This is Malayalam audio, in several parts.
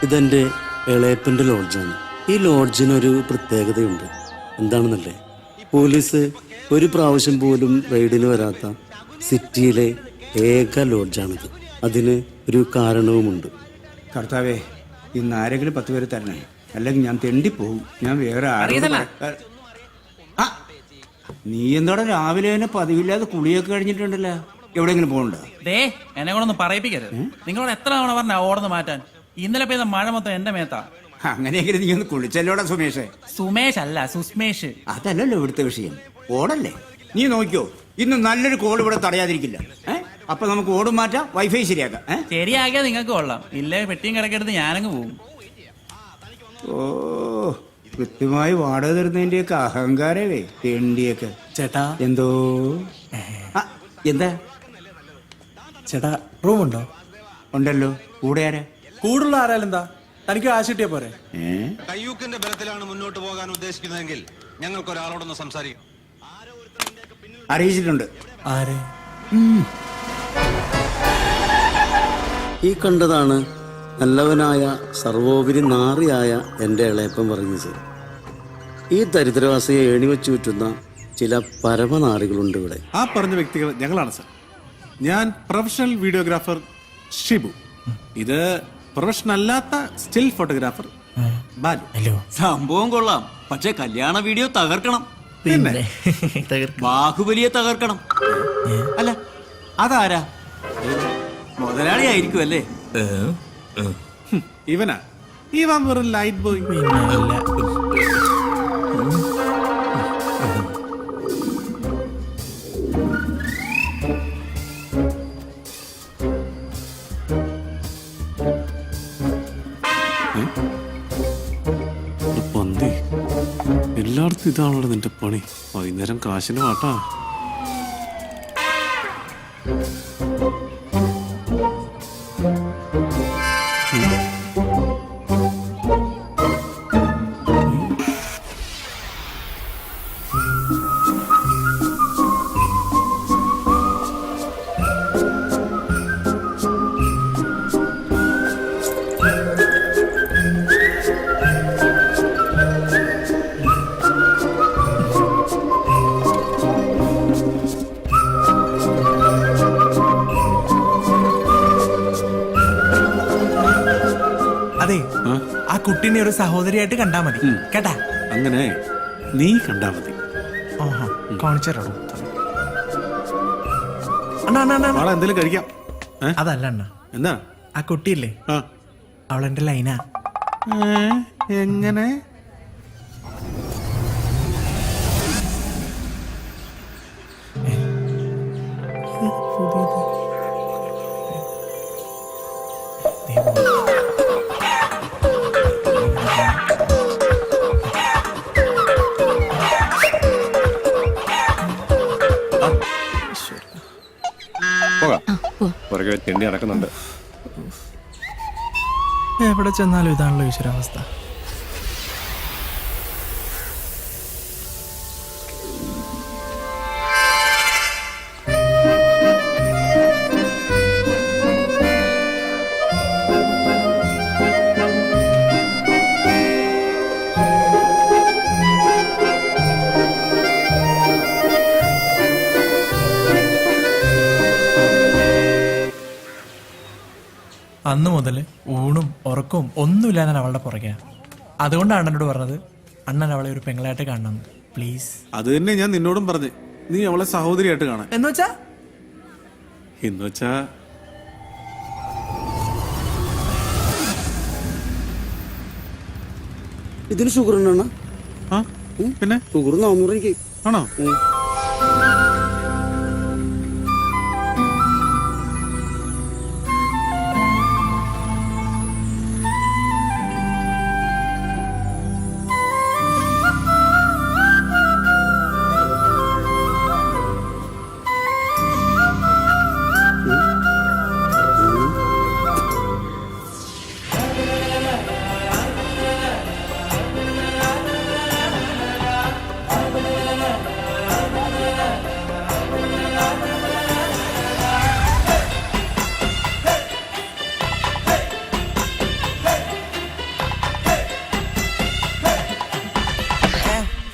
ഇതെൻ്റെ ഇളയപ്പൻ്റെ ലോഡ്ജാണ്. ഈ ലോഡ്ജിനൊരു പ്രത്യേകതയുണ്ട്. എന്താണെന്നല്ലേ, പോലീസ് ഒരു പ്രാവശ്യം പോലും റെയ്ഡിന് വരാത്ത സിറ്റിയിലെ ഏക ലോഡ്ജാണിത്. അതിന് ഒരു കാരണവുമുണ്ട്. കർത്താവേ, ഇന്ന് ആരെങ്കിലും 10 പേര് തരണേ, അല്ലെങ്കിൽ ഞാൻ തെണ്ടിപ്പോവും. ഞാൻ വേറെ നീ എന്തോടെ രാവിലെ തന്നെ പതിവില്ലാതെ കുളിയൊക്കെ കഴിഞ്ഞിട്ടുണ്ടല്ലോ. എവിടെയെങ്കിലും പോകണ്ടോ? എന്നെ കൊണ്ടൊന്ന് പറയിപ്പിക്കരുത്. നിങ്ങളോട് എത്ര തവണ പറഞ്ഞ ഓടന്ന് മാറ്റാൻ? ഇന്നലെ പെയ്ത മഴ മൊത്തം എന്റെ മേത്താ. അങ്ങനെയെങ്കിലും നീ ഒന്ന് കുളിച്ചല്ലോടാ സുമേഷ്. സുമേഷ് അല്ല, സുസ്മേഷ്. അതല്ലല്ലോ ഇവിടുത്തെ വിഷയം, ഓടല്ലേ. നീ നോക്കിയോ, ഇന്ന് നല്ലൊരു കോൾ ഇവിടെ തടയാതിരിക്കില്ല. അപ്പൊ നമുക്ക് ഓടും മാറ്റാം, വൈഫൈ ശരിയാക്കാം. ശരിയാക്കിയാ നിങ്ങൾക്ക് കൊള്ളാം, ഇല്ലേ പെട്ടിയും കിടക്കെടുത്ത് ഞാനങ്ങ് പോകും. ഓ, കൃത്യമായി വാടക തരുന്നതിന്റെയൊക്കെ അഹങ്കാരവേ തെണ്ടിയൊക്കെ. ചേട്ടാ എന്തോ എന്താ ചേട്ടാ, റൂമുണ്ടോ? ഉണ്ടല്ലോ. കൂടെ ആരാ? കൂടുള്ള ആരാലെന്താ, തനിക്ക് ആശ കിട്ടിയാ പോരെ? കയ്യൂക്കിന്റെ ബലത്തിലാണ് മുന്നോട്ട് പോകാൻ ഉദ്ദേശിക്കുന്നതെങ്കിൽ ഞങ്ങൾക്ക് ഒരാളോടൊന്ന് സംസാരിക്കും. അറിയിച്ചിട്ടുണ്ട്. ആരെ? ഈ കണ്ടതാണ് നല്ലവനായ സർവോപരി നാറിയായ എൻ്റെ ഇളയപ്പൻ പറഞ്ഞത്. ഈ ദരിദ്രവാസിയെ ഏണിവെച്ചു ചുറ്റുന്ന ചില പരമനാറികളുണ്ട് ഇവിടെ. ആ പറഞ്ഞ വ്യക്തികൾ ഞങ്ങളാണ് സർ. ഞാൻ പ്രൊഫഷണൽ വീഡിയോഗ്രാഫർ ഷിബു. ഇത് പ്രൊഫഷണൽ അല്ലാത്ത സ്റ്റിൽ ഫോട്ടോഗ്രാഫർ ബാലു. സംഭവം കൊള്ളാം, പക്ഷെ കല്യാണ വീഡിയോ തകർക്കണം. പിന്നെ ബാഹുബലിയെ തകർക്കണം. അല്ല, അതാരാ? മുതലാളി ആയിരിക്കും അല്ലേ? ഇവനാ, ഇവൻ വെറും ലൈറ്റ് ബോയ്. പന്തി, എല്ലായിടത്തും ഇതാണല്ലോ നിന്റെ പണി. വൈകുന്നേരം കാശിന് വാട്ടാ. അതെ, ആ കുട്ടീനെ ഒരു സഹോദരിയായിട്ട് കണ്ടാ മതി കേട്ടാ. അങ്ങനെ നീ കണ്ടാ മതി. കാണിച്ചോ അണ്ണാ. നാളെ എന്തെങ്കിലും കഴിക്കാം. അതല്ല അണ്ണ, എന്താ ആ കുട്ടിയില്ലേ, അവളെന്റെ ലൈനാ. എങ്ങനെ? തെണ്ടി നടക്കുന്നുണ്ട്. എവിടെ ചെന്നാലും ഇതാണല്ലോ ഈശ്വരാവസ്ഥ. അന്ന് മുതൽ ഊണും ഉറക്കവും ഒന്നുമില്ല ഞാൻ അവളുടെ പുറകെ. അതുകൊണ്ടാണ് അണ്ണനോട് പറഞ്ഞത് അണ്ണൻ അവളെ ഒരു പെങ്ങളായിട്ട് കാണണം പ്ലീസ്. അത് തന്നെ ഞാൻ നിന്നോടും പറഞ്ഞു, നീ അവളെ സഹോദരിയായിട്ട് കാണാൻ. എന്നുവെച്ചാ ഇതിന് ഷുഗർ ഉണ്ടോ? പിന്നെ ഷുഗർ 400 ആണോ?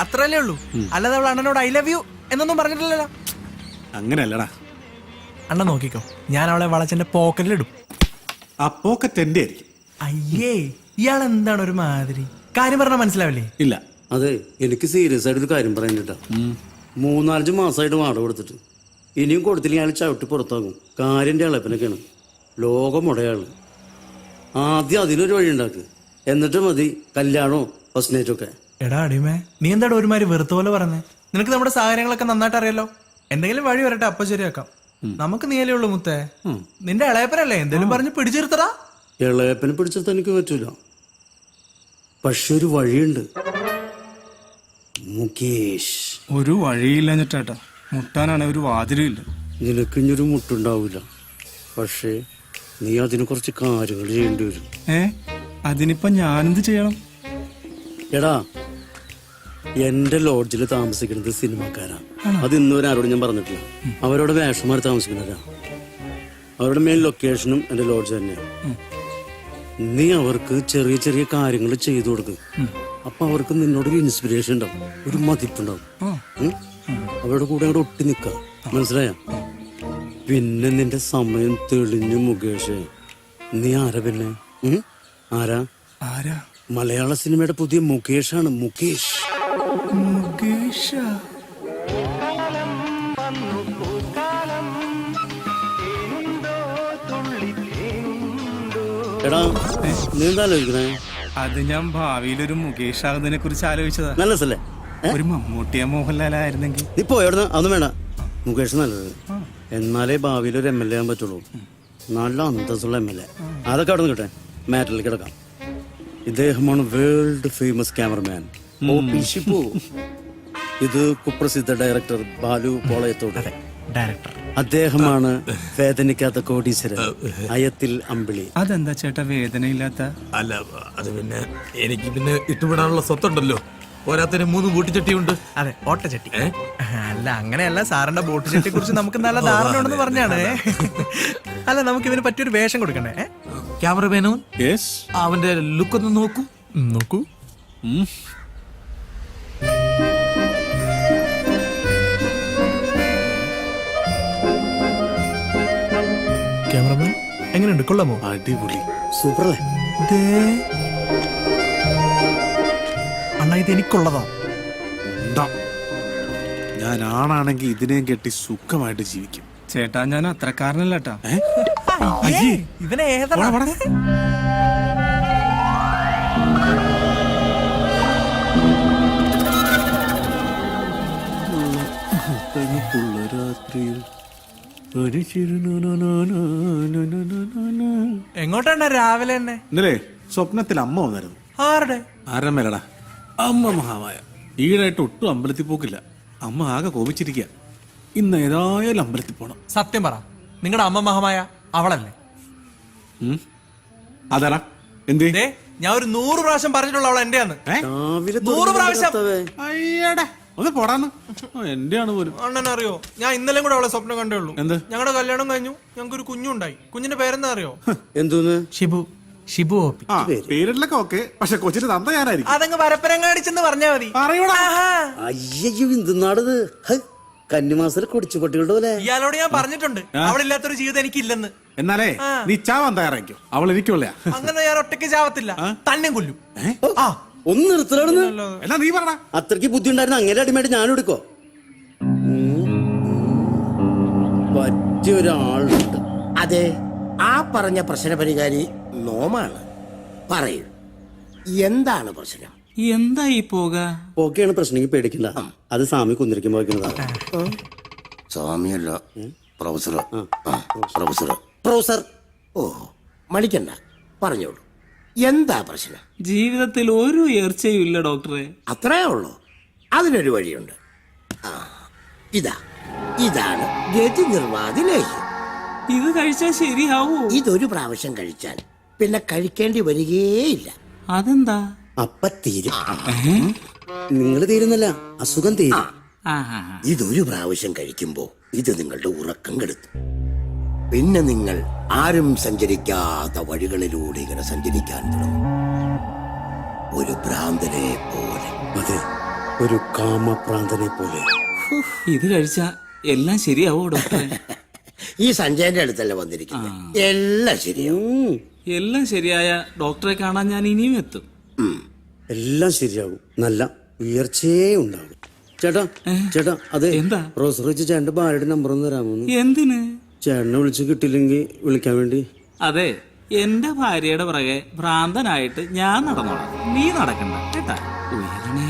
അത്രല്ലേ ഉള്ളൂ. അല്ലാതെ അവൾ അണ്ണനോട് ഐ ലവ് യു എന്നൊന്നും പറഞ്ഞിട്ടില്ലല്ലോ. അങ്ങനെയല്ലടാ. അണ്ണൻ നോക്കിക്കോ, ഞാൻ അവളെ വളച്ചെന്റെ പോക്കറ്റിലിടും. ആ പോക്കറ്റ് എന്റെ ആയിരിക്കും. അയ്യേ, ഇയാൾ എന്താണ് ഒരു മാതിരി? കാര്യം പറഞ്ഞാൽ മനസ്സിലാവില്ലേ? ഇല്ല. അതെ, എനിക്ക് സീരിയസ് ആയിട്ട് ഒരു കാര്യം പറയാനിട്ടാ. 3-4 മാസമായിട്ട് വാടക കൊടുത്തിട്ട് ഇനിയും കൊടുത്തില്ലെങ്കിൽ അയാൾ ചവിട്ടി പുറത്താകും. കാര്യന്റെ ഇളപ്പനൊക്കെയാണ്. ലോകം മുടയാള്. ആദ്യം അതിനൊരു വഴി ഉണ്ടാക്ക്, എന്നിട്ട് മതി കല്യാണോ ഫസ്റ്റ് നൈറ്റ് ഒക്കെ. എടാ അടിമേ, നീ എന്താടാ ഒരുമാതിരി വെറുത്ത പോലെ പറഞ്ഞേ? നിനക്ക് നമ്മുടെ സാഹചര്യങ്ങളൊക്കെ നന്നായിട്ട് അറിയാലോ. എന്തെങ്കിലും വഴി വരട്ടെ, അപ്പൊ ശരിയാക്കാം. നമുക്ക് നീയല്ലേ ഉള്ളു മുത്തേ. നിന്റെ ഇളയപ്പനല്ലേ, എന്തെങ്കിലും പറഞ്ഞ് പിടിച്ചെടുത്തടാ. ഇളയപ്പനെ പിടിച്ചെടുത്താൻ എനിക്ക് പറ്റൂല, പക്ഷെ ഒരു വഴിയുണ്ട്. മുകേഷ്, ഒരു വഴിയില്ല മുട്ടാനാണ് ഒരു വാതിലുമില്ല. നിനക്ക് ഇനിയൊരു മുട്ടുണ്ടാവില്ല, പക്ഷേ നീ അതിന് കുറച്ച് കാര്യങ്ങൾ ചെയ്യേണ്ടി വരും. അതിനിപ്പോ ഞാനെന്ത് ചെയ്യണം? എടാ, എന്റെ ലോഡ്ജിൽ താമസിക്കുന്നത് സിനിമാക്കാരാ. അത് ഇന്നുവരെ ആരോടും ഞാൻ പറഞ്ഞിട്ടില്ല. അവരോട് വേഷമാർ താമസിക്കുന്നവരാ. അവരുടെ മെയിൻ ലൊക്കേഷനും എന്റെ ലോഡ്ജ് തന്നെയാണ്. നീ അവർക്ക് ചെറിയ ചെറിയ കാര്യങ്ങൾ ചെയ്തു കൊടുക്കും. അപ്പൊ അവർക്ക് നിന്നോടൊരു ഇൻസ്പിറേഷൻ ഉണ്ടാവും, ഒരു മതിപ്പുണ്ടാവും. അവരുടെ കൂടെ അങ്ങോട്ട് ഒട്ടി നിക്ക, മനസ്സിലായ? പിന്നെ നിന്റെ സമയം തെളിഞ്ഞു. മുകേഷ്, നീ ആരാ പിന്നെ? ആരാ? മലയാള സിനിമയുടെ പുതിയ മുകേഷാണ്. മുകേഷ്. എടാ, നീ എന്താ ആലോചിക്കണേ? അത് ഞാൻ ഭാവിയിലൊരു മുകേഷ് ആകുന്നതിനെ കുറിച്ച് ആലോചിച്ചതാ. നല്ല രസല്ലേ? ഒരു മമ്മൂട്ടിയ മോഹൻലാലായിരുന്നെങ്കിൽ. നീ പോയവിടുന്ന്, അതൊന്നും വേണ്ട. മുകേഷ് നല്ലത്. എന്നാലേ ഭാവിയിൽ ഒരു MLA ആകാൻ പറ്റുള്ളൂ. നല്ല അന്തസ്സുള്ള MLA. അതൊക്കെ അവിടെ നിന്ന് കിട്ടെ, മാറ്ററിൽ കിടക്കാം. ഇദ്ദേഹമാണ് വേൾഡ് ഫേമസ് ക്യാമറമാൻ ഷിബു. ഇത് കുപ്രസിദ്ധ ഡയറക്ടർ ബാലു പോളയത്തോട്. അദ്ദേഹമാണ് വേദനിക്കാത്ത കോടീശ്വരൻ അയത്തിൽ അമ്പിളി. അതെന്താ ചേട്ടാ വേദനയില്ലാത്ത? അല്ല, അത് പിന്നെ എനിക്ക് പിന്നെ ഇട്ടുവിടാനുള്ള സ്വത്തുണ്ടല്ലോ. പോരാത്തിന് 3 ബോട്ടുചട്ടിയുണ്ട്. അതെ, ഓട്ടച്ചട്ടി. അല്ല, അങ്ങനെയല്ല, സാറിന്റെ ബോട്ട് ചട്ടിയെ കുറിച്ച് നമുക്ക് നല്ല ധാരണ ഉണ്ടെന്ന് പറഞ്ഞാണ്. അല്ല, നമുക്ക് ഇവന് പറ്റിയൊരു വേഷം കൊടുക്കണ്ടേ? ക്യാമറമാനോ? യെസ്. അവന്റെ ലുക്ക് ഒന്ന് നോക്കൂ. നോക്കൂ. ക്യാമറമാൻ എങ്ങനെയുണ്ട്? കൊള്ളാമോ? അടിപൊളി, സൂപ്പറല്ലേ? അണ്ണാ, ഇത് എനിക്കുള്ളതാ. ഞാൻ ആണാണെങ്കിൽ ഇതിനെയും കെട്ടി സുഖമായിട്ട് ജീവിക്കും. ചേട്ടാ, ഞാൻ അത്രക്കാരനല്ലേട്ടാ. ഇവനെ ഏതാ? എങ്ങോട്ടാണ് രാവിലെ തന്നെ? ഇന്നലെ സ്വപ്നത്തിൽ അമ്മ വന്നായിരുന്നു. ആരുടെ? ആരമ്മേലടാ, അമ്മ മഹാമായ. ഈടായിട്ട് ഒട്ടും അമ്പലത്തിൽ പോക്കില്ല. അമ്മ ആകെ കോപിച്ചിരിക്കുക. ഇന്ന് ഏതായാലും അമ്പലത്തിൽ പോണം. സത്യം പറ, നിങ്ങളുടെ അമ്മ മഹമായ അവളല്ലേ? അതാടാ. എന്തേ? ഞാൻ ഒരു 100 പ്രാവശ്യം പറഞ്ഞിട്ടുള്ള അവൾ എന്റെയാന്ന്. 100 പ്രാവശ്യം. അയ്യടാ, ഒന്ന് പോടാന്ന്. എന്റെയാണ് പോലും. അണ്ണനെ അറിയോ, ഞാൻ ഇന്നലെ കൂടെ അവളെ സ്വപ്നം കണ്ടേ ഉള്ളൂ. എന്ത്? ഞങ്ങളുടെ കല്യാണം കഴിഞ്ഞു, ഞങ്ങൾക്ക് ഒരു കുഞ്ഞുണ്ടായി. കുഞ്ഞിന്റെ പേരെന്താ അറിയോ? എന്തോന്ന്? ഷിബു. ഷിബു ഓപ്പി. പേരിലൊക്കെ ഓക്കെ, പക്ഷെ കൊച്ചിന് തന്ത ഞാനായിരിക്കും. അതങ്ങ് പരപ്പരങ്ങാടിച്ചെന്ന് പറഞ്ഞാ മതി. അയ്യോ, എന്തുന്നാടത്? കന്നിമാസത്തിൽ കുടിച്ചു പട്ടികളുടെ പോലെ. ഇയാളോട് ഞാൻ പറഞ്ഞിട്ടുണ്ട്, അവളില്ലാത്തൊരു ജീവിതം എനിക്കില്ലെന്ന്. എന്നാലേ നീ ചാവാൻ തയ്യാറായിക്കോ. അവൾ എനിക്കുള്ള. അങ്ങനെ ഞാൻ ഒറ്റയ്ക്ക് ചാവത്തില്ല, തന്നെ കൊല്ലും. ഒന്ന് നിർത്തലാണെന്ന്. എന്നാ നീ പറഞ്ഞ അത്രയ്ക്ക് ബുദ്ധി ഉണ്ടായിരുന്ന അങ്ങനെ അടിമയായിട്ട് ഞാനും എടുക്കോ? പറ്റിയൊരാളുണ്ട്. അതെ, ആ പറഞ്ഞ പ്രശ്നപരിഹാരി നോമാണ്. പറയൂ, എന്താണ് പ്രശ്നം? എന്താ ഈ പോക? ഓക്കെയാണ് പ്രശ്നം, പേടിക്കണ്ട. അത് സ്വാമി കുന്നിരിക്കുമ്പോ വയ്ക്കുന്നതാണ്. സ്വാമിയല്ല, പ്രൊഫസറോ? പ്രൊഫസർ. ഓ, മടിക്കണ്ട, പറഞ്ഞോളൂ, എന്താ പ്രശ്നം? ജീവിതത്തിൽ ഒരു ഉയർച്ചയും ഇല്ല ഡോക്ടറെ. അത്രേ ഉള്ളൂ. അതിനൊരു വഴിയുണ്ട്. ഇതാണ് ഗതി നിർവാതി ലേഹ്യം. ഇത് കഴിച്ചാൽ ശരിയാവൂ? ഇതൊരു പ്രാവശ്യം കഴിച്ചാൽ പിന്നെ കഴിക്കേണ്ടി വരികേയില്ല. അതെന്താ? അപ്പ തീരും. നിങ്ങൾ തീരുന്നല്ല, അസുഖം തീരും. ഇതൊരു പ്രാവശ്യം കഴിക്കുമ്പോ ഇത് നിങ്ങളുടെ ഉറക്കം കെടുത്തും. പിന്നെ നിങ്ങൾ ആരും സഞ്ചരിക്കാത്ത വഴികളിലൂടെ ഇങ്ങനെ സഞ്ചരിക്കാൻ തുടങ്ങും, ഒരു ഭ്രാന്തനെ പോലെ. അതെ, ഒരു കാമപ്രാന്തനെ പോലെ. ഇത് കഴിച്ചാ എല്ലാം ശരിയാവോ ഡോക്ടറെ? ഈ സഞ്ജയന്റെ അടുത്തല്ലേ വന്നിരിക്കുന്നത്, എല്ലാം ശരിയാവും. എല്ലാം ശരിയായ ഡോക്ടറെ കാണാൻ ഞാൻ ഇനിയും എത്തും. എല്ലാം ശരിയാവും, നല്ല ഉയർച്ചയേ ഉണ്ടാകും. ചേട്ടാ ചേട്ടാ, അതെ എന്താ? റോസർ വെച്ച് ചേട്ടന്റെ ഭാര്യയുടെ നമ്പർ ഒന്ന് തരാമോ? എന്തിന്? ചേട്ടനെ വിളിച്ച് കിട്ടില്ലെങ്കിൽ വിളിക്കാൻ വേണ്ടി. അതെ, എന്റെ ഭാര്യയുടെ പുറകെ ഭ്രാന്തനായിട്ട് ഞാൻ നടന്നോളാം, നീ നടക്കണ്ട കേട്ടാ. ഉയരണേ.